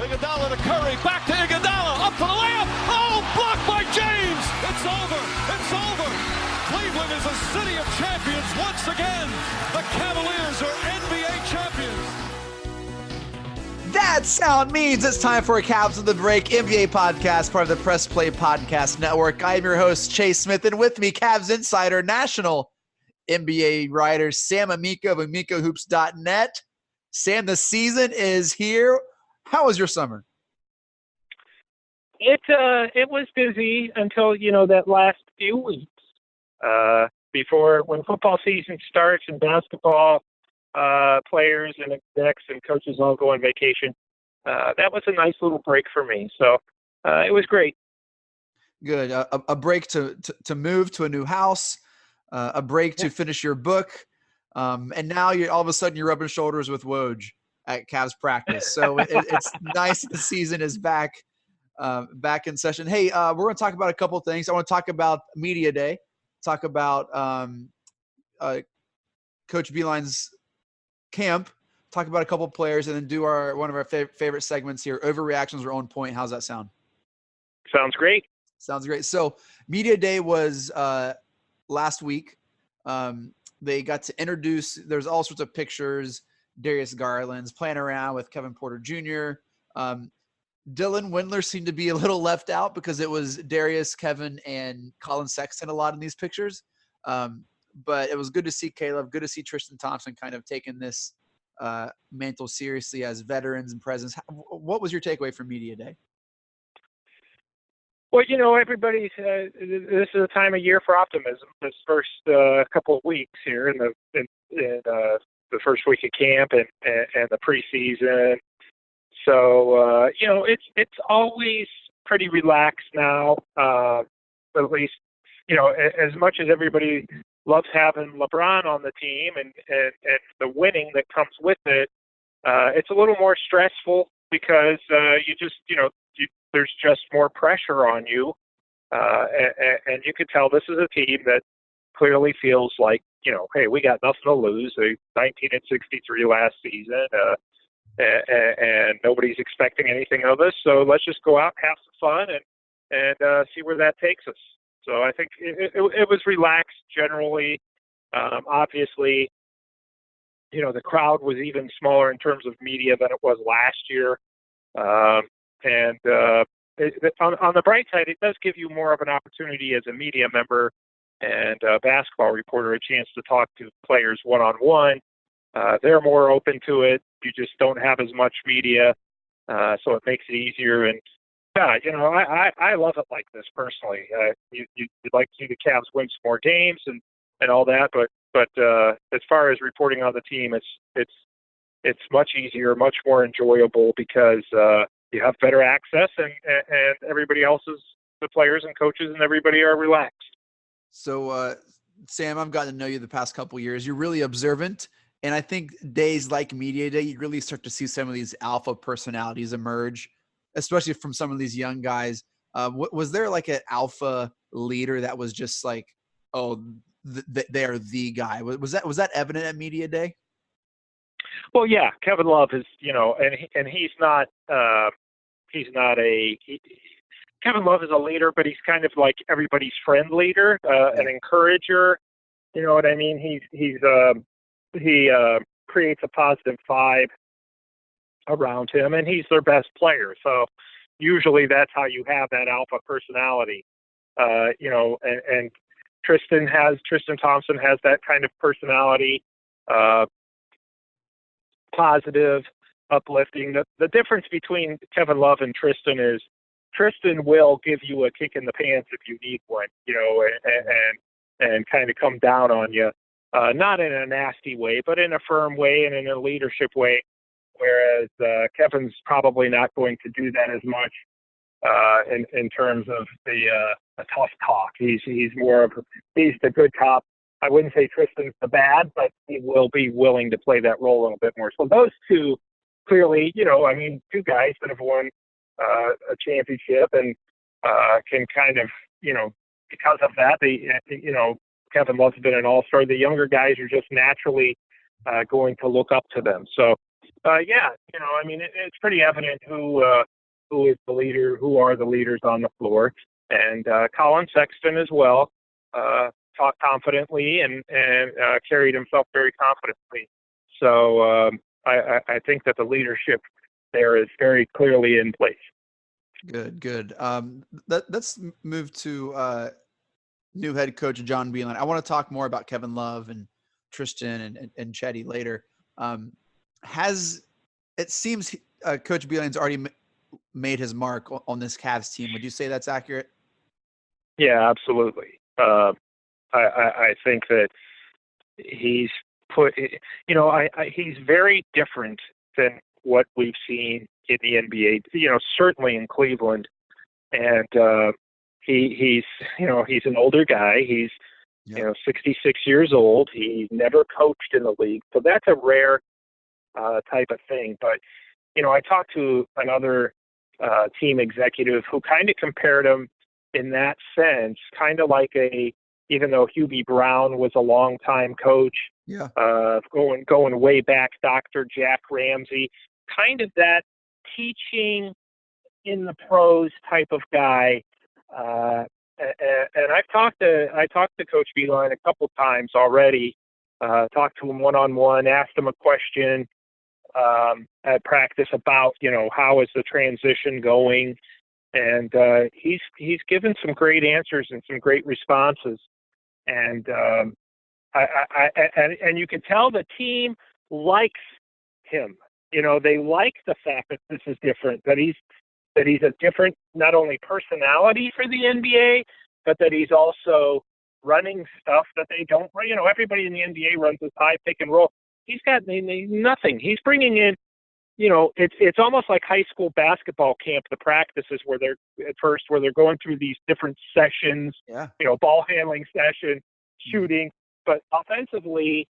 Iguodala to Curry, back to Iguodala, up for the layup. Oh, blocked by James. It's over. It's over. Cleveland is a city of champions once again. The Cavaliers are NBA champions. That sound means it's time for a Cavs of the Break NBA podcast, part of the Press Play Podcast Network. I'm your host, Chase Smith, and with me, Cavs Insider, national NBA writer Sam Amico of AmicoHoops.net. Sam, the season is here. How was your summer? It was busy until, that last few weeks before when football season starts and basketball players and execs and coaches all go on vacation. That was a nice little break for me. So it was great. Good. A break to move to a new house, a break to finish your book. And now all of a sudden you're rubbing shoulders with Woj at Cavs practice. So it's nice that the season is back in session. Hey, we're going to talk about a couple of things. I want to talk about Media Day, talk about Coach Beilein's camp, talk about a couple of players, and then do one of our favorite segments here, Overreactions or On Point. How's that sound? Sounds great. Sounds great. So Media Day was last week. They got to introduce, there's all sorts of pictures, Darius Garland's playing around with Kevin Porter Jr. Dylan Windler seemed to be a little left out because it was Darius, Kevin, and Colin Sexton a lot in these pictures. But it was good to see Caleb, good to see Tristan Thompson kind of taking this mantle seriously as veterans and presence. What was your takeaway from Media Day? Well, everybody's this is a time of year for optimism. This first couple of weeks here in the first week of camp and the preseason. So it's always pretty relaxed now. At least as much as everybody loves having LeBron on the team and the winning that comes with it, it's a little more stressful because there's just more pressure on you. And you could tell this is a team that clearly feels like, hey, we got nothing to lose. They 19-63 last season, and nobody's expecting anything of us. So let's just go out, have some fun, and see where that takes us. So I think it was relaxed generally. Obviously, the crowd was even smaller in terms of media than it was last year. On the bright side, it does give you more of an opportunity as a media member and a basketball reporter a chance to talk to players one-on-one. They're more open to it. You just don't have as much media, so it makes it easier. And I love it like this personally. You'd like to see the Cavs win some more games and all that, but as far as reporting on the team, it's much easier, much more enjoyable because you have better access and everybody else is, the players and coaches and everybody are relaxed. So, Sam, I've gotten to know you the past couple of years. You're really observant. And I think days like Media Day, you really start to see some of these alpha personalities emerge, especially from some of these young guys. Was there like an alpha leader that was just like, they are the guy? Was that evident at Media Day? Well, yeah, Kevin Love is, and Kevin Love is a leader, but he's kind of like everybody's friend leader, an encourager. You know what I mean? He creates a positive vibe around him, and he's their best player. So usually that's how you have that alpha personality. And Tristan Thompson has that kind of personality. Positive, uplifting. The difference between Kevin Love and Tristan is Tristan will give you a kick in the pants if you need one, and kind of come down on you, not in a nasty way, but in a firm way and in a leadership way. Whereas Kevin's probably not going to do that as much in terms of the tough talk. He's the good cop. I wouldn't say Tristan's the bad, but he will be willing to play that role a little bit more. So those two clearly, two guys that have won a championship and can kind of, because of that, Kevin Love's been an all-star. The younger guys are just naturally going to look up to them. So Yeah, I mean, it's pretty evident who is the leader, who are the leaders on the floor, and Colin Sexton as well talked confidently and carried himself very confidently. So I think that the leadership there is very clearly in place. Good. Let's move to new head coach John Beilein. I want to talk more about Kevin Love and Tristan and Chetty later. It seems Coach Beilein's already made his mark on this Cavs team. Would you say that's accurate? Yeah, absolutely. I think that he's put, he's very different than what we've seen in the NBA, certainly in Cleveland. And he's an older guy. He's, 66 years old. He's never coached in the league. So that's a rare type of thing. But, I talked to another team executive who kind of compared him in that sense, kind of like even though Hubie Brown was a longtime coach, going way back, Dr. Jack Ramsey, kind of that teaching in the pros type of guy. And I talked to Coach Beilein a couple times already. Talked to him one-on-one, asked him a question at practice about how is the transition going, and he's given some great answers and some great responses. And and you can tell the team likes him. They like the fact that this is different, that he's a different, not only personality for the NBA, but that he's also running stuff that they don't. Everybody in the NBA runs this high pick and roll. He's got nothing. He's bringing in, it's almost like high school basketball camp, the practices where they're going through these different sessions, ball handling session, shooting, but offensively,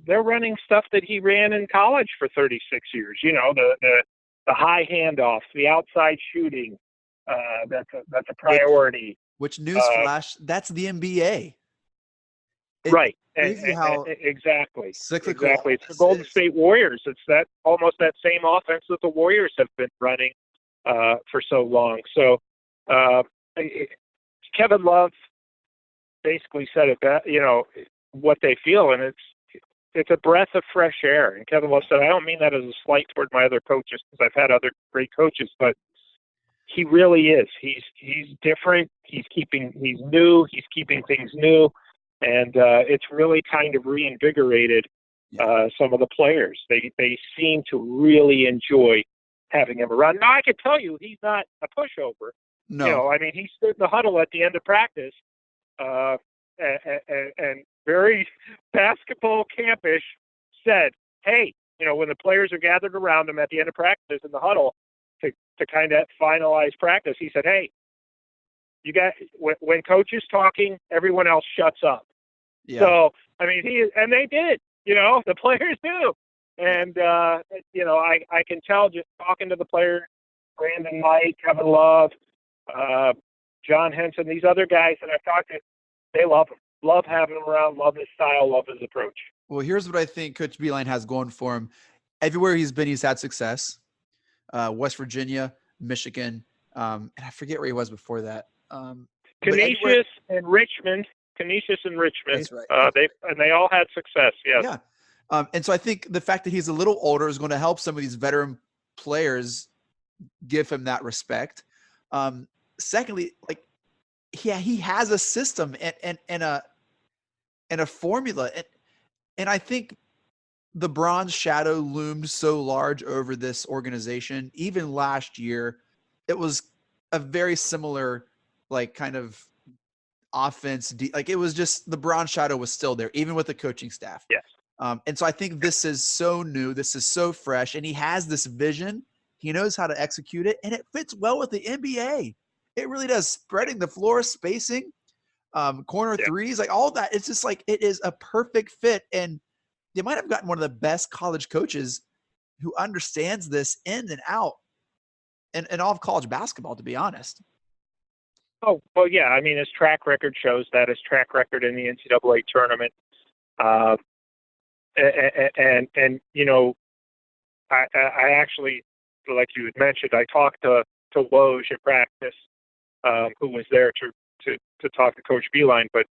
they're running stuff that he ran in college for 36 years. The high handoffs, the outside shooting, that's a priority. Which newsflash, that's the NBA. Right. Exactly. Cyclical. Exactly. It's the Golden State Warriors. It's almost that same offense that the Warriors have been running for so long. So Kevin Love basically said it best, what they feel, and it's a breath of fresh air. And Kevin Love said, I don't mean that as a slight toward my other coaches, because I've had other great coaches, but he really is. He's different. He's new. He's keeping things new. And it's really kind of reinvigorated some of the players. They seem to really enjoy having him around. Now, I can tell you he's not a pushover. No. He stood in the huddle at the end of practice and very basketball campish said, hey, when the players are gathered around him at the end of practice in the huddle to kind of finalize practice, he said, hey, when coach is talking, everyone else shuts up. Yeah. So, and they did, the players do. And, I can tell just talking to the players, Brandon Knight, Kevin Love, John Henson, these other guys that I've talked to, they love him, love having him around, love his style, love his approach. Well, here's what I think Coach Beilein has going for him. Everywhere he's been, he's had success. West Virginia, Michigan, and I forget where he was before that. Canisius and Richmond. That's right. They all had success. Yes. Yeah. And so I think the fact that he's a little older is going to help some of these veteran players give him that respect. Secondly, he has a system and a formula. And I think the bronze shadow loomed so large over this organization. Even last year, it was a very similar, kind of offense. It was just the bronze shadow was still there, even with the coaching staff. Yes. And so I think this is so new. This is so fresh. And he has this vision. He knows how to execute it. And it fits well with the NBA. It really does. Spreading the floor, spacing, corner threes, all that. It's just it is a perfect fit. And they might have gotten one of the best college coaches who understands this in and out and all of college basketball, to be honest. Oh, well, yeah. His track record shows that. His track record in the NCAA tournament. And I actually, like you had mentioned, I talked to Woj at practice, who was there to talk to Coach Beilein, but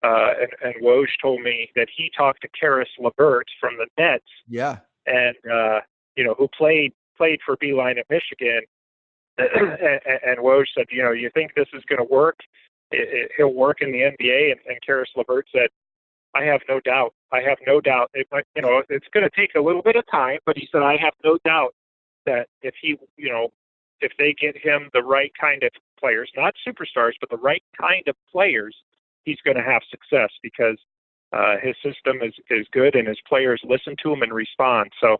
and Woj told me that he talked to Karis LeVert from the Nets, Yeah. and who played for Beilein at Michigan, and Woj said, you think this is going to work? He'll work in the NBA, and Karis LeVert said, I have no doubt. I have no doubt. It might, it's going to take a little bit of time, but he said, I have no doubt that if if they get him the right kind of players, not superstars, but the right kind of players, he's going to have success because his system is good and his players listen to him and respond. So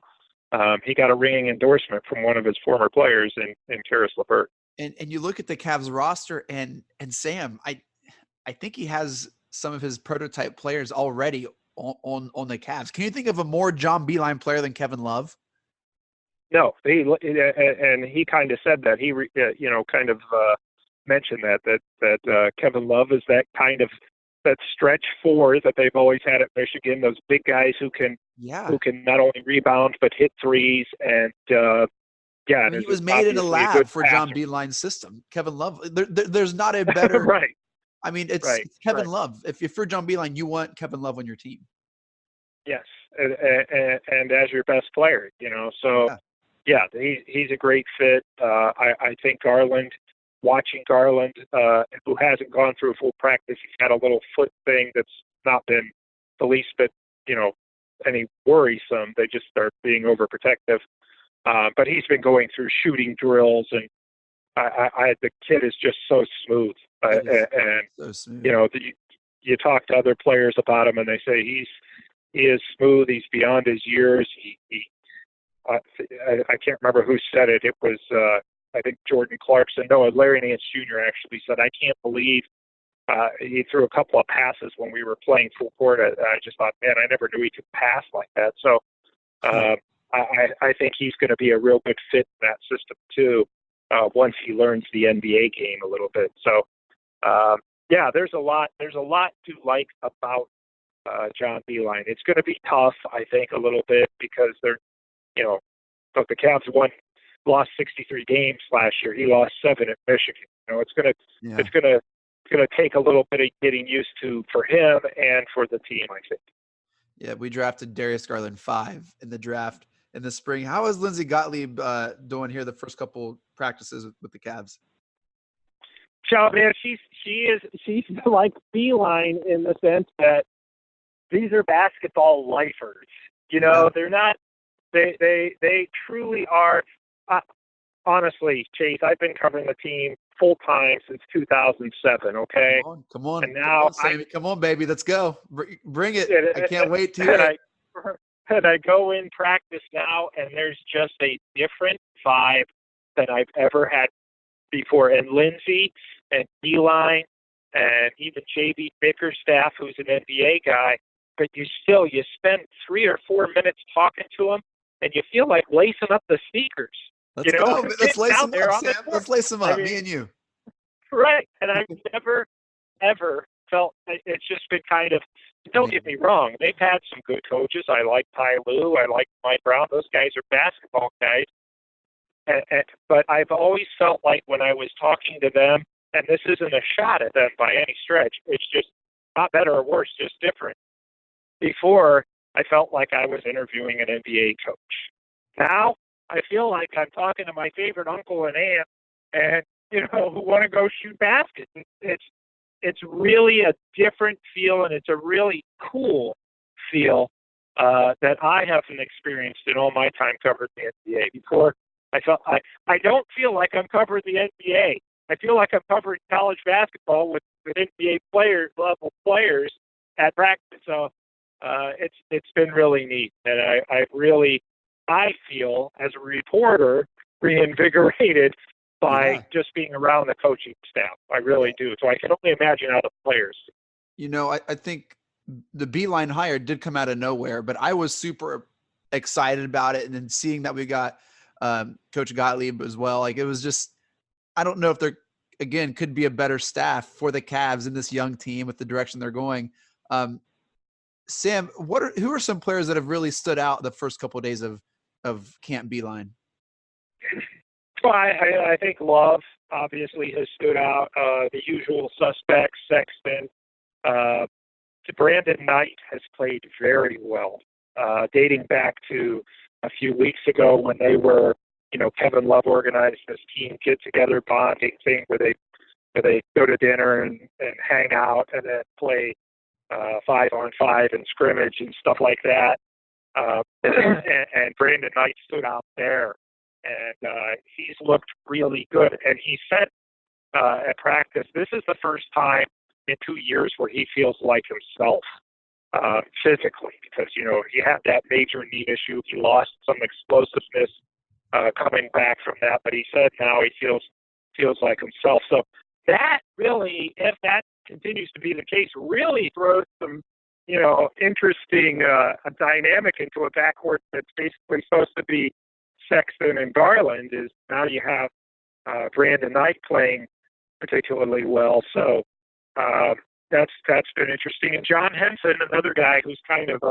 he got a ringing endorsement from one of his former players in Karis LeVert. And you look at the Cavs roster, and Sam, I think he has some of his prototype players already on the Cavs. Can you think of a more John Beilein player than Kevin Love? No, and he kind of said that. He mentioned that Kevin Love is that kind of that stretch four that they've always had at Michigan. Those big guys who can not only rebound but hit threes, and I mean, he was made in a lab for John Beilein's system. Kevin Love, there's not a better right. I mean, it's Kevin Love. If you're John Beilein, you want Kevin Love on your team. Yes, and as your best player, So he's a great fit. I think Garland. Watching Garland, who hasn't gone through a full practice, he's had a little foot thing that's not been the least bit, any worrisome. They just start being overprotective. But he's been going through shooting drills, and the kid is just so smooth. So smooth. You talk to other players about him, and they say he is smooth. He's beyond his years. I can't remember who said it. It was I think Jordan Clarkson. No, Larry Nance Jr. actually said, I can't believe he threw a couple of passes when we were playing full court. I just thought, man, I never knew he could pass like that. So I think he's going to be a real good fit in that system too, once he learns the NBA game a little bit. So there's a lot to like about John Beilein. It's going to be tough, I think, a little bit because the Cavs lost 63 games last year. He lost 7 at Michigan. It's going to take a little bit of getting used to for him and for the team, I think. Yeah, we drafted Darius Garland 5 in the draft in the spring. How is Lindsey Gottlieb doing here the first couple practices with the Cavs? So, man, she's like Beilein in the sense that these are basketball lifers. They're not. They truly are. Honestly, Chase, I've been covering the team full time since 2007. Okay, come on, and now come on, baby, let's go, bring it. I can't wait to hear it. And I go in practice now, and there's just a different vibe than I've ever had before. And Lindsey and Beilein and even JB Bickerstaff, who's an NBA guy, but you spend 3 or 4 minutes talking to him, and you feel like lacing up the sneakers. Let's go. Let's lace them up, Sam. Let's lace them up, me and you. Right. And I've never, ever felt it's just been kind of, don't get me wrong, they've had some good coaches. I like Ty Lue. I like Mike Brown. Those guys are basketball guys. But I've always felt like when I was talking to them, and this isn't a shot at them by any stretch, it's just not better or worse, just different. Before, I felt like I was interviewing an NBA coach. Now, I feel like I'm talking to my favorite uncle and aunt, and who want to go shoot baskets. It's really a different feel, and it's a really cool feel that I haven't experienced in all my time covering the NBA. Before, I don't feel like I'm covering the NBA. I feel like I'm covering college basketball with NBA level players at practice. So it's been really neat, and I feel, as a reporter, reinvigorated by just being around the coaching staff. I really do. So I can only imagine how the players. I think the Beilein hire did come out of nowhere, but I was super excited about it. And then seeing that we got Coach Gottlieb as well, like it was just, I don't know if there, again, could be a better staff for the Cavs in this young team with the direction they're going. Sam, who are some players that have really stood out the first couple of days of of Camp Beilein? Well, I think Love obviously has stood out. The usual suspects, Sexton. Brandon Knight has played very well, dating back to a few weeks ago when they were, Kevin Love organized this team get-together bonding thing where they go to dinner and hang out and then play 5-on-5 and scrimmage and stuff like that. And Brandon Knight stood out there, and he's looked really good. And he said at practice, this is the first time in 2 years where he feels like himself physically, because he had that major knee issue. He lost some explosiveness coming back from that, but he said now he feels like himself. So that really, if that continues to be the case, really throws some interesting dynamic into a backcourt that's basically supposed to be Sexton and Garland. Is now you have Brandon Knight playing particularly well. So that's been interesting. And John Henson, another guy who's kind of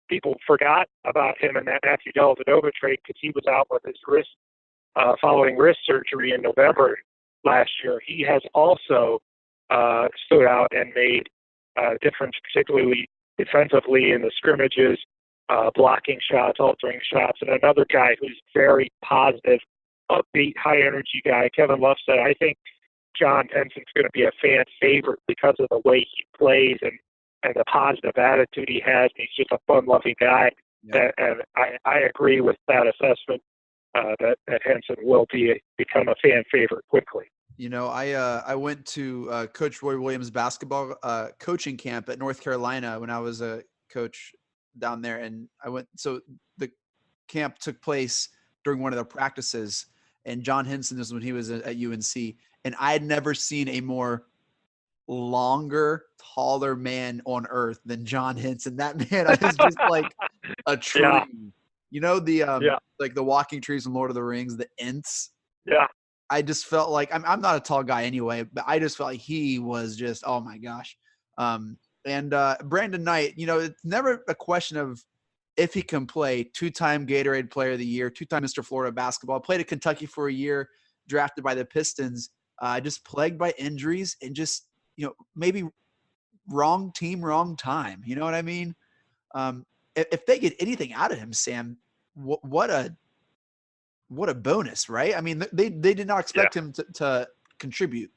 people forgot about him in that Matthew Dellavedova trade because he was out with his wrist following wrist surgery in November last year. He has also stood out and made a difference, particularly defensively in the scrimmages, blocking shots, altering shots. And another guy who's very positive, upbeat, high-energy guy, Kevin Love said, I think John Henson's going to be a fan favorite because of the way he plays and the positive attitude he has. He's just a fun-loving guy. Yeah. And I agree with that assessment that Henson will become a fan favorite quickly. I went to Coach Roy Williams basketball coaching camp at North Carolina when I was a coach down there. And so the camp took place during one of their practices, and John Henson is when he was at UNC. And I had never seen a more longer, taller man on earth than John Henson. That man is just like a tree. Yeah. Like the walking trees in Lord of the Rings, the Ents. Yeah. I just felt like I'm not a tall guy anyway, but I just felt like he was just, oh my gosh. And Brandon Knight, it's never a question of if he can play. 2-time Gatorade Player of the Year, 2-time Mr. Florida basketball, played at Kentucky for a year, drafted by the Pistons, just plagued by injuries and just, maybe wrong team, wrong time. You know what I mean? If they get anything out of him, Sam, what a bonus, right? I mean, they did not expect him to contribute.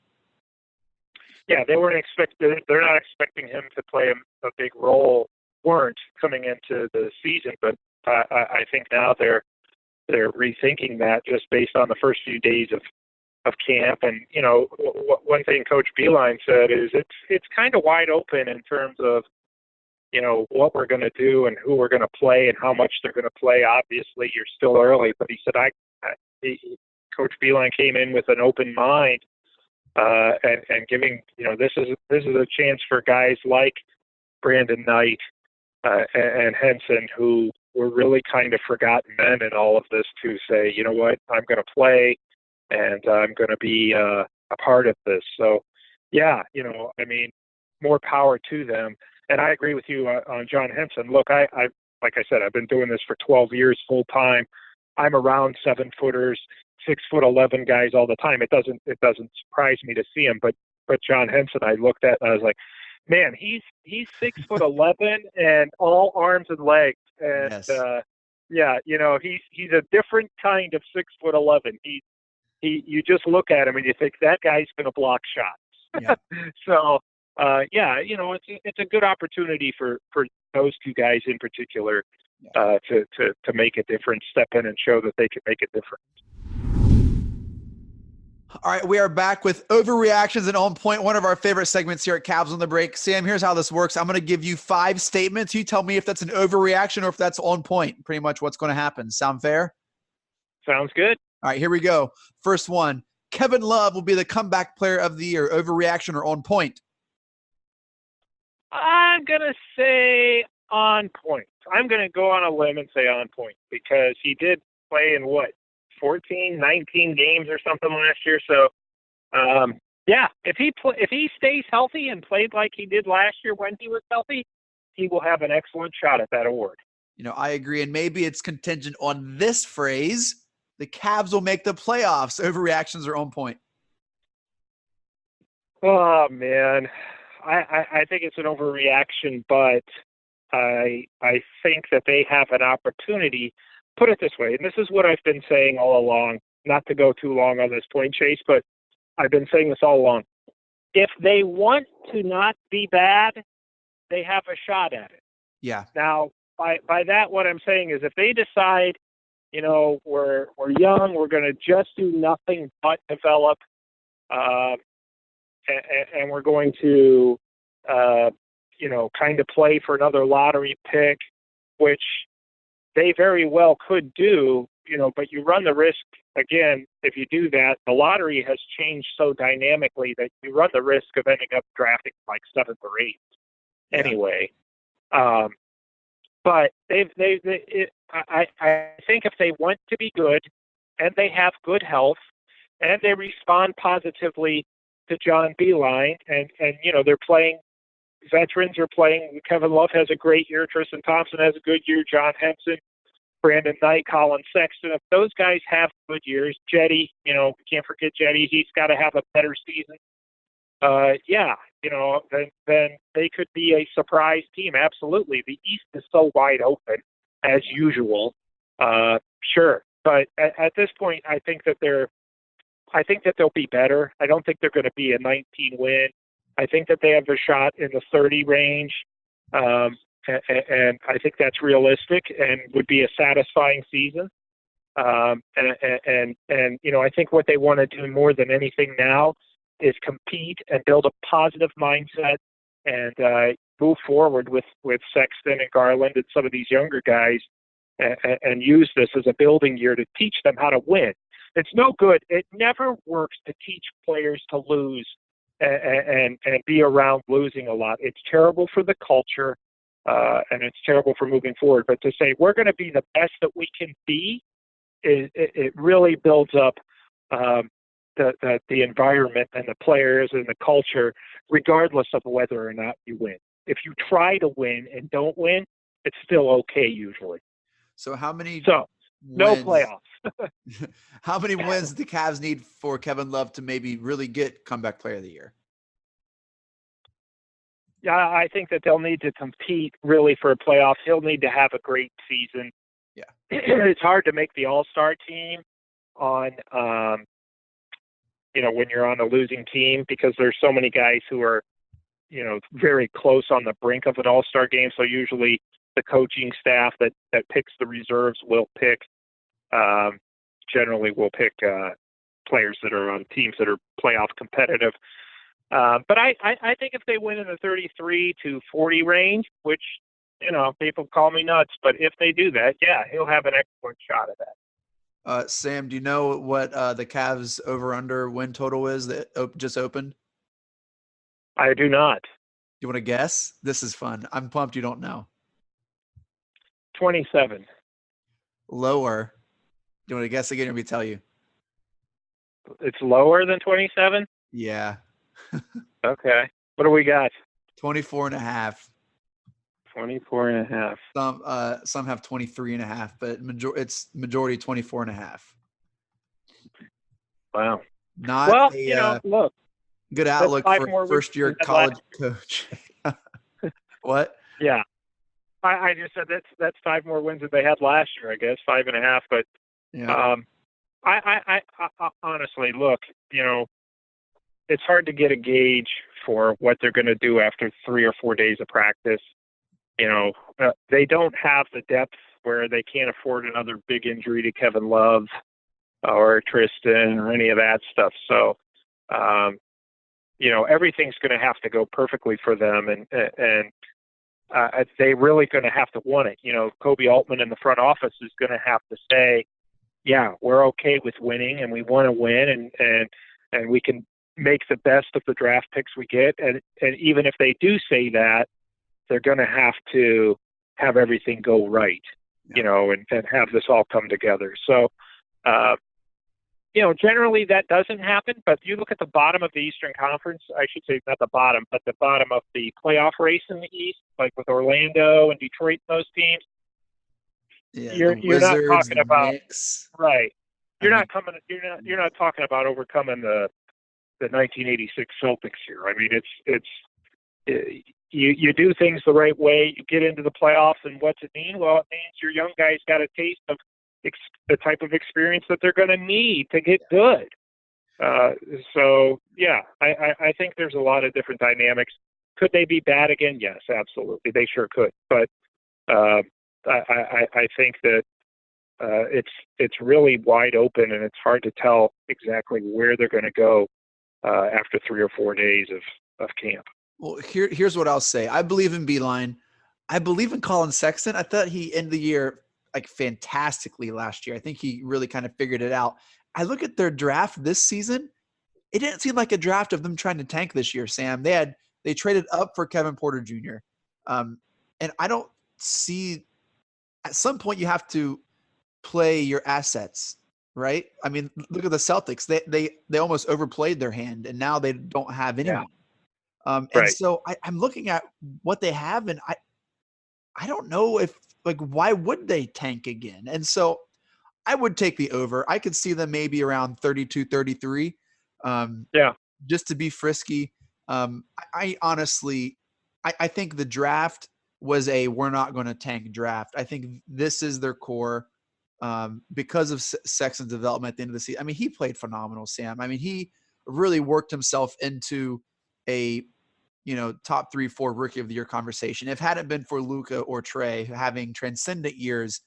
Yeah, they're not expecting him to play a big role. Weren't coming into the season, but I think now they're rethinking that just based on the first few days of camp. And one thing Coach Beilein said is it's kind of wide open in terms of what we're going to do and who we're going to play and how much they're going to play. Obviously, you're still early, but he said Coach Beilein came in with an open mind and giving this is a chance for guys like Brandon Knight and Henson, who were really kind of forgotten men in all of this, to say, you know what, I'm going to play and I'm going to be a part of this. So, yeah, more power to them. And I agree with you on John Henson. Look, I like I said, I've been doing this for 12 years full time. I'm around 7-footers, 6'11" guys all the time. It doesn't surprise me to see him. But John Henson, I looked at and I was like, man, he's 6'11" and all arms and legs. And yes. He's a different kind of 6'11". You just look at him and you think that guy's going to block shots. Yeah. So. It's a good opportunity for those two guys in particular to make a difference, step in and show that they can make a difference. All right, we are back with Overreactions and On Point, one of our favorite segments here at Cavs on the Break. Sam, here's how this works. I'm going to give you 5 statements. You tell me if that's an overreaction or if that's on point, pretty much what's going to happen. Sound fair? Sounds good. All right, here we go. First one, Kevin Love will be the comeback player of the year. Overreaction or on point? I'm going to say on point. I'm going to go on a limb and say on point because he did play in 14, 19 games or something last year. So, if he stays healthy and played like he did last year when he was healthy, he will have an excellent shot at that award. I agree. And maybe it's contingent on this phrase. The Cavs will make the playoffs. Overreactions are on point. Oh, man. I think it's an overreaction, but I think that they have an opportunity. Put it this way, and this is what I've been saying all along, not to go too long on this point, Chase, but I've been saying this all along. If they want to not be bad, they have a shot at it. Yeah. Now, by that, what I'm saying is if they decide, we're young, we're going to just do nothing but develop, and we're going to, kind of play for another lottery pick, which they very well could do, but you run the risk, again, if you do that, the lottery has changed so dynamically that you run the risk of ending up drafting like 7th or 8th anyway. But I think if they want to be good and they have good health and they respond positively to John Beilein and they're playing, veterans are playing. Kevin Love has a great year. Tristan Thompson has a good year. John Henson, Brandon Knight, Colin Sexton. If those guys have good years, Jetty, can't forget Jetty. He's got to have a better season. Then they could be a surprise team. Absolutely. The East is so wide open as usual. Sure. But at this point, I think that they'll be better. I don't think they're going to be a 19 win. I think that they have a shot in the 30 range. And I think that's realistic and would be a satisfying season. I think what they want to do more than anything now is compete and build a positive mindset and move forward with Sexton and Garland and some of these younger guys and use this as a building year to teach them how to win. It's no good. It never works to teach players to lose and be around losing a lot. It's terrible for the culture and it's terrible for moving forward. But to say we're going to be the best that we can be, it really builds up the environment and the players and the culture, regardless of whether or not you win. If you try to win and don't win, it's still okay usually. So how many? No playoffs. How many wins do the Cavs need for Kevin Love to maybe really get comeback player of the year? Yeah, I think that they'll need to compete really for a playoff. He'll need to have a great season. Yeah. It's hard to make the all-star team on, when you're on a losing team because there's so many guys who are, very close on the brink of an all-star game. So usually the coaching staff that picks the reserves will pick, generally will pick players that are on teams that are playoff competitive. But I think if they win in the 33 to 40 range, which, people call me nuts, but if they do that, yeah, he'll have an excellent shot at that. Sam, do you know what the Cavs over-under win total is that just opened? I do not. You want to guess? This is fun. I'm pumped you don't know. 27. Lower. Do you want to guess again or me tell you? It's lower than 27? Yeah. Okay. What do we got? 24.5. 24.5. Some have 23.5, but it's majority 24.5. Wow. Not look. Good outlook for first-year college coach. What? Yeah. I just said that's 5 more wins than they had last year, I guess, 5.5. But yeah. I honestly, look, it's hard to get a gauge for what they're going to do after 3 or 4 days of practice. They don't have the depth where they can't afford another big injury to Kevin Love or Tristan or any of that stuff. So, everything's going to have to go perfectly for them. And they really going to have to want it. Kobe Altman in the front office is going to have to say, yeah, we're okay with winning and we want to win and we can make the best of the draft picks we get. And even if they do say that, they're going to have to have everything go right, and have this all come together. So, generally that doesn't happen, but you look at the bottom of the Eastern Conference, I should say not the bottom, but the bottom of the playoff race in the East, like with Orlando and Detroit and those teams, Yeah, the you're not Wizards, talking the about Knicks. right. I mean, You're not talking about overcoming the 1986 Celtics here. I mean, you do things the right way. You get into the playoffs, and what's it mean? Well, it means your young guys got a taste of the type of experience that they're going to need to get good. So yeah, I think there's a lot of different dynamics. Could they be bad again? Yes, absolutely, they sure could. But I think that it's really wide open, and it's hard to tell exactly where they're going to go after 3 or 4 days of camp. well, here's what I'll say. I believe in Beilein. I believe in Colin Sexton. I thought he ended the year like fantastically last year. I think he really kind of figured it out. I look at their draft this season. It didn't seem like a draft of them trying to tank this year, Sam. They traded up for Kevin Porter Jr. And I don't see at some point you have to play your assets, right? I mean, look at the Celtics. They almost overplayed their hand, and now they don't have anyone. And Right. so I'm looking at what they have, and I don't know if why would they tank again? And so I would take the over. I could see them maybe around 32, 33, Yeah. just to be frisky. I honestly, I think the draft was we're not going to tank draft. I think this is their core because of Sexton's development at the end of the season. I mean, he played phenomenal, Sam. I mean, he really worked himself into a top 3, 4 rookie of the year conversation. If it hadn't been for Luka or Trey having transcendent years,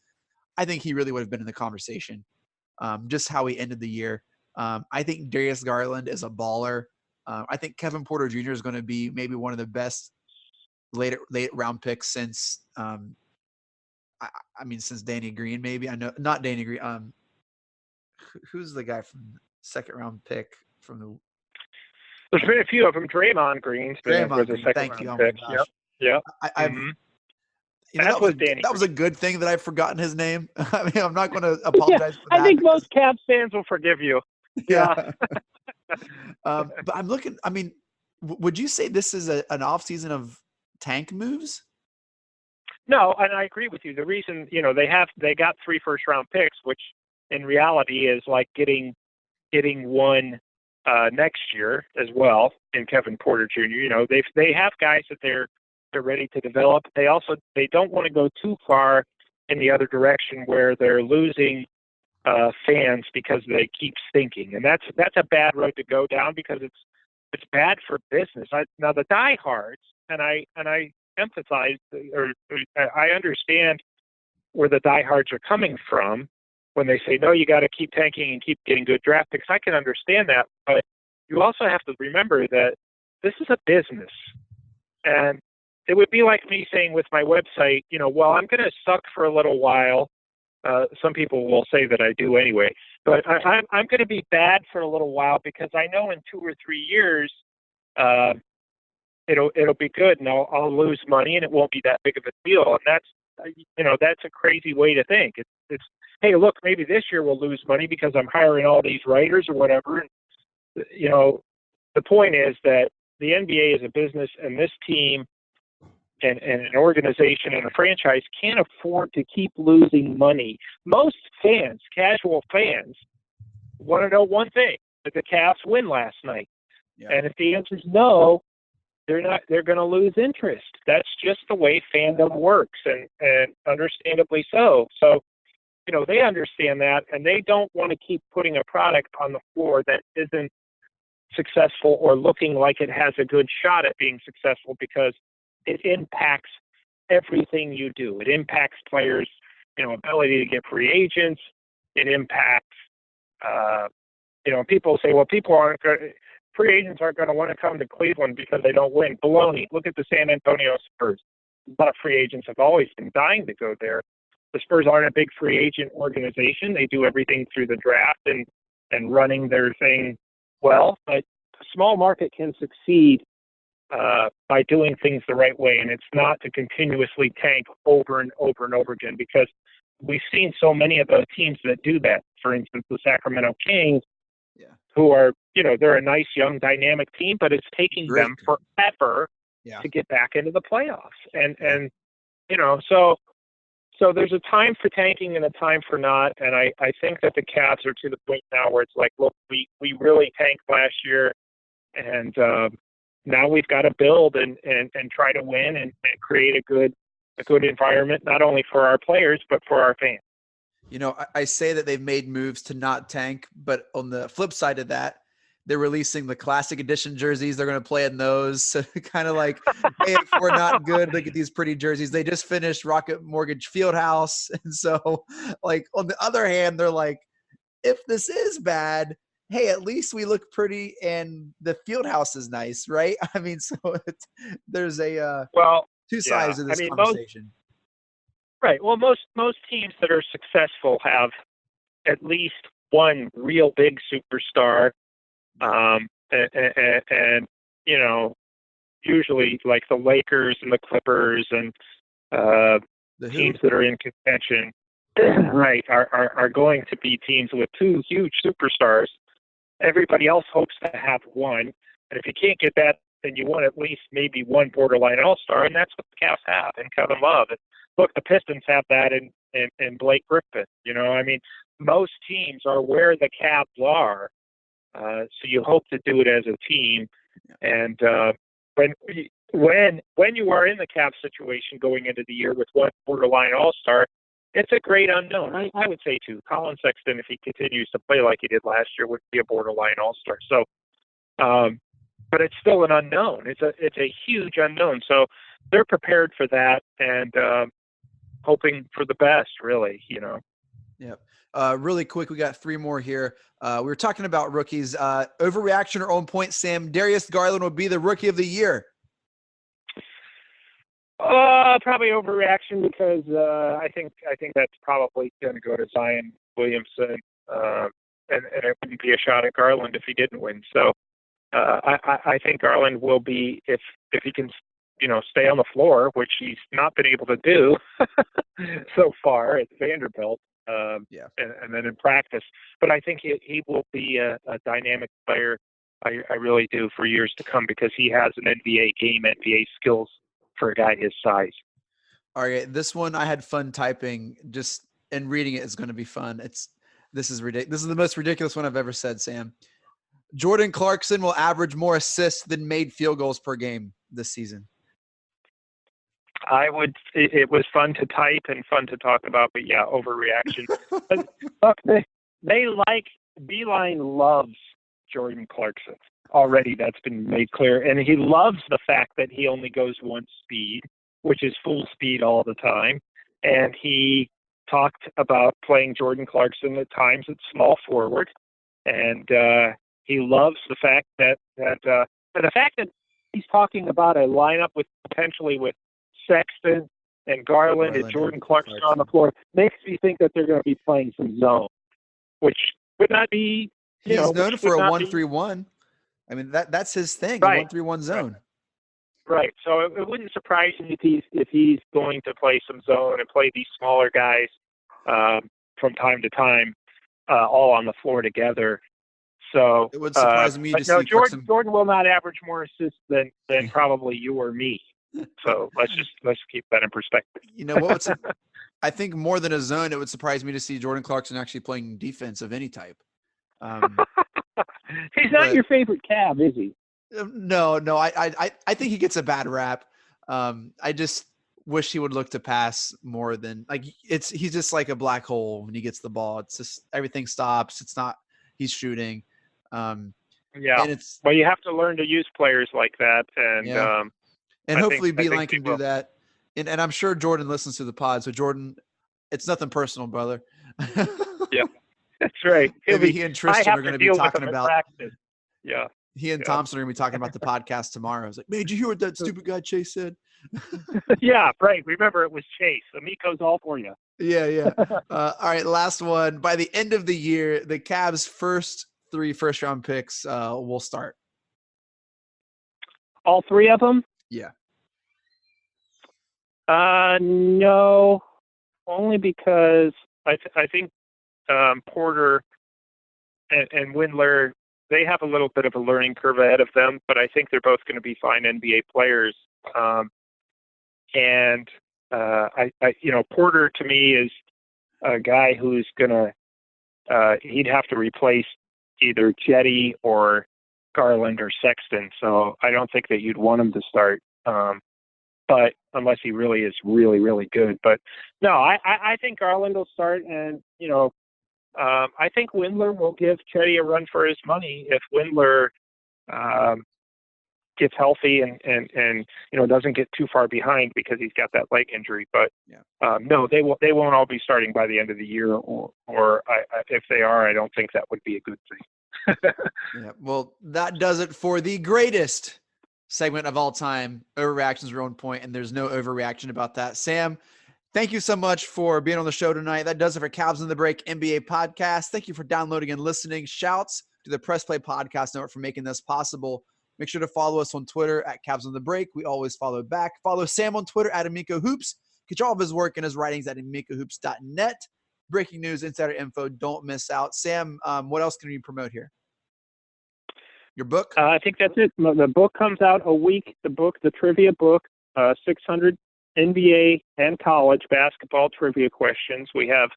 I think he really would have been in the conversation. Just how he ended the year. I think Darius Garland is a baller. I think Kevin Porter Jr. is going to be maybe one of the best late round picks since since Danny Green. Maybe I know not Danny Green. Who's the guy from the second round pick from the? There's been a few of them. Draymond Green's been Draymond was a Green. second Thank you. round Oh my pick. gosh. Yep. I've That was Danny. That was a good thing that I've forgotten his name. I mean, I'm not going to Yeah, apologize for that. I think most Cavs fans will forgive you. Yeah. But I'm looking. I mean, would you say this is an off season of tank moves? No, and I agree with you. The reason, they got 3 first-round picks, which in reality is like getting one next year as well in Kevin Porter Jr. They have guys that they're ready to develop. They don't want to go too far in the other direction where they're losing fans because they keep stinking, and that's a bad road to go down because it's bad for business. Now the diehards, and I empathize, or I understand where the diehards are coming from when they say, no, you got to keep tanking and keep getting good draft picks. I can understand that, but you also have to remember that this is a business. And it would be like me saying with my website, well, I'm going to suck for a little while. Some people will say that I do anyway, but I'm going to be bad for a little while because I know in 2 or 3 years, it'll be good, and I'll lose money, and it won't be that big of a deal. And that's a crazy way to think. It's hey, look, maybe this year we'll lose money because I'm hiring all these writers or whatever. And, the point is that the NBA is a business, and this team and an organization and a franchise can't afford to keep losing money. Most fans, casual fans, want to know one thing: did the Cavs win last night? Yeah. And if the answer is no, they're going to lose interest. That's just the way fandom works, and understandably so. So, they understand that, and they don't want to keep putting a product on the floor that isn't successful or looking like it has a good shot at being successful, because it impacts everything you do. It impacts players, ability to get free agents. It impacts, people say, well, free agents aren't going to want to come to Cleveland because they don't win. Baloney. Look at the San Antonio Spurs. A lot of free agents have always been dying to go there. The Spurs aren't a big free agent organization. They do everything through the draft and running their thing well. But a small market can succeed by doing things the right way, and it's not to continuously tank over and over and over again, because we've seen so many of those teams that do that. For instance, the Sacramento Kings, who are, they're a nice, young, dynamic team, but it's taking them forever to get back into the playoffs. And so So there's a time for tanking and a time for not, and I think that the Cavs are to the point now where it's like, look, we really tanked last year, and now we've got to build and try to win and create a good environment, not only for our players but for our fans. You know, I say that they've made moves to not tank, but on the flip side of that, they're releasing the classic edition jerseys. They're going to play in those. So kind of like, hey, if we're not good, look at these pretty jerseys. They just finished Rocket Mortgage Fieldhouse. And so, like, on the other hand, they're like, if this is bad, hey, at least we look pretty and the Fieldhouse is nice, right? I mean, so there's a two sides of this conversation. Well, most teams that are successful have at least one real big superstar. And you know, usually like the Lakers and the Clippers and the teams that are in contention, right, are going to be teams with two huge superstars. Everybody else hopes to have one, and if you can't get that, then you want at least maybe one borderline all-star, and that's what the Cavs have in Kevin Love. And look, the Pistons have that in Blake Griffin. You know, I mean, most teams are where the Cavs are. So you hope to do it as a team, and when you are in the Cavs situation going into the year with one borderline all-star, it's a great unknown. I would say too, Colin Sexton, if he continues to play like he did last year, would be a borderline all-star. So, but it's still an unknown. It's a huge unknown. So they're prepared for that and hoping for the best, really. You know. Yep. Really quick, we got three more here. We were talking about rookies. Overreaction or on point, Sam? Darius Garland will be the rookie of the year. Probably overreaction because I think that's probably going to go to Zion Williamson, and it wouldn't be a shot at Garland if he didn't win. So I think Garland will be, if he can, stay on the floor, which he's not been able to do so far at Vanderbilt. And then in practice, but I think he will be a dynamic player. I really do, for years to come, because he has an NBA game, NBA skills for a guy his size. All right, this one I had fun typing, just and reading it is going to be fun. This is ridiculous. This is the most ridiculous one I've ever said, Sam. Jordan Clarkson will average more assists than made field goals per game this season. It was fun to type and fun to talk about, but yeah, overreaction. But look, they like, Beilein loves Jordan Clarkson. Already that's been made clear. And he loves the fact that he only goes one speed, which is full speed all the time. And he talked about playing Jordan Clarkson at times at small forward. And he loves the fact that he's talking about a lineup with potentially with Sexton and Garland and Jordan Clarkson on the floor makes me think that they're going to be playing some zone, which would not be. He's known for a 1-3-1. I mean, that's his thing, right. A 1-3-1 zone. Right. So it wouldn't surprise me if he's going to play some zone and play these smaller guys from time to time, all on the floor together. So it would surprise me to see Jordan will not average more assists than probably you or me. So let's keep that in perspective. You know what? I think more than a zone, it would surprise me to see Jordan Clarkson actually playing defense of any type. He's not your favorite Cav, is he? No. I think he gets a bad rap. I just wish he would look to pass more than he's just like a black hole when he gets the ball. It's just everything stops. It's not he's shooting. And you have to learn to use players like that, and hopefully Beilein can do that. And I'm sure Jordan listens to the pod. So Jordan, it's nothing personal, brother. Yeah, that's right. Maybe he and Tristan are going to be talking about. Yeah. He and Thompson are going to be talking about the podcast tomorrow. I was like, man, did you hear what that stupid guy Chase said? Yeah, right. Remember, it was Chase. Amico's all for you. Yeah. All right, last one. By the end of the year, the Cavs' first 3 first-round picks will start. All 3 of them? Yeah. No, only because I think Porter and Windler, they have a little bit of a learning curve ahead of them, but I think they're both going to be fine NBA players. And Porter to me is a guy who's gonna he'd have to replace either Jetty or Garland or Sexton. So I don't think that you'd want him to start. But unless he really is really, really good. But no, I think Garland will start, and I think Windler will give Chetty a run for his money if Windler gets healthy and doesn't get too far behind because he's got that leg injury. But no, they won't all be starting by the end of the year, or if they are, I don't think that would be a good thing. Yeah. Well, that does it for the greatest segment of all time, Overreactions are on point, and there's no overreaction about that. Sam, thank you so much for being on the show tonight. That does it for Cavs on the Break NBA podcast. Thank you for downloading and listening. Shouts to the Press Play Podcast Network for making this possible. Make sure to follow us on Twitter at Cavs on the Break. We always follow back. Follow Sam on Twitter at Amico Hoops. Get all of his work and his writings at amicohoops.net. Breaking news, insider info. Don't miss out. Sam, what else can you promote here? Your book? I think that's it. The book comes out a week. The trivia book, 600 NBA and college basketball trivia questions. We have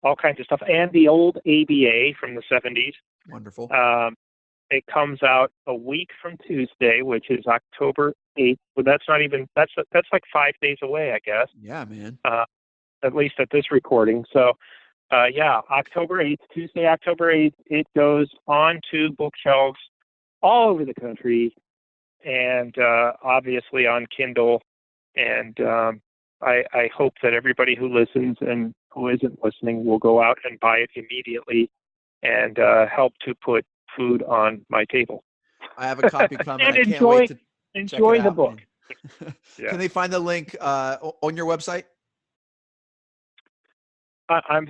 all kinds of stuff, and the old ABA from the 70s. Wonderful. It comes out a week from Tuesday, which is October 8th. But that's like 5 days away, I guess. Yeah, man. At least at this recording. So, October 8th, Tuesday, October 8th, it goes on to bookshelves all over the country, and obviously on Kindle. And I hope that everybody who listens and who isn't listening will go out and buy it immediately and help to put food on my table. I have a copy coming. And I can't wait to enjoy check it the out, book. Yeah. Can they find the link on your website? I'm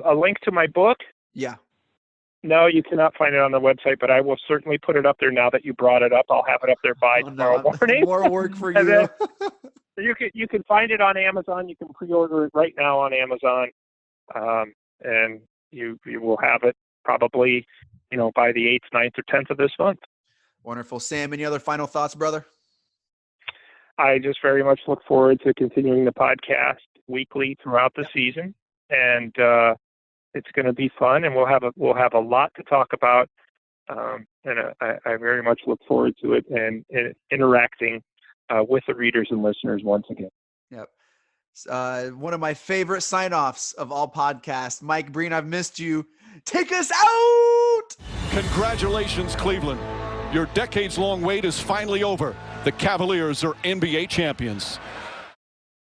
a link to my book. Yeah. No, you cannot find it on the website, but I will certainly put it up there now that you brought it up. I'll have it up there by tomorrow morning. More work for you. You can find it on Amazon. You can pre-order it right now on Amazon, and you will have it probably by the 8th, 9th, or 10th of this month. Wonderful. Sam, any other final thoughts, brother? I just very much look forward to continuing the podcast weekly throughout the season, and it's going to be fun, and we'll have a lot to talk about, and I very much look forward to it and interacting with the readers and listeners once again. Yep. One of my favorite sign-offs of all podcasts. Mike Breen, I've missed you. Take us out! Congratulations, Cleveland. Your decades-long wait is finally over. The Cavaliers are NBA champions.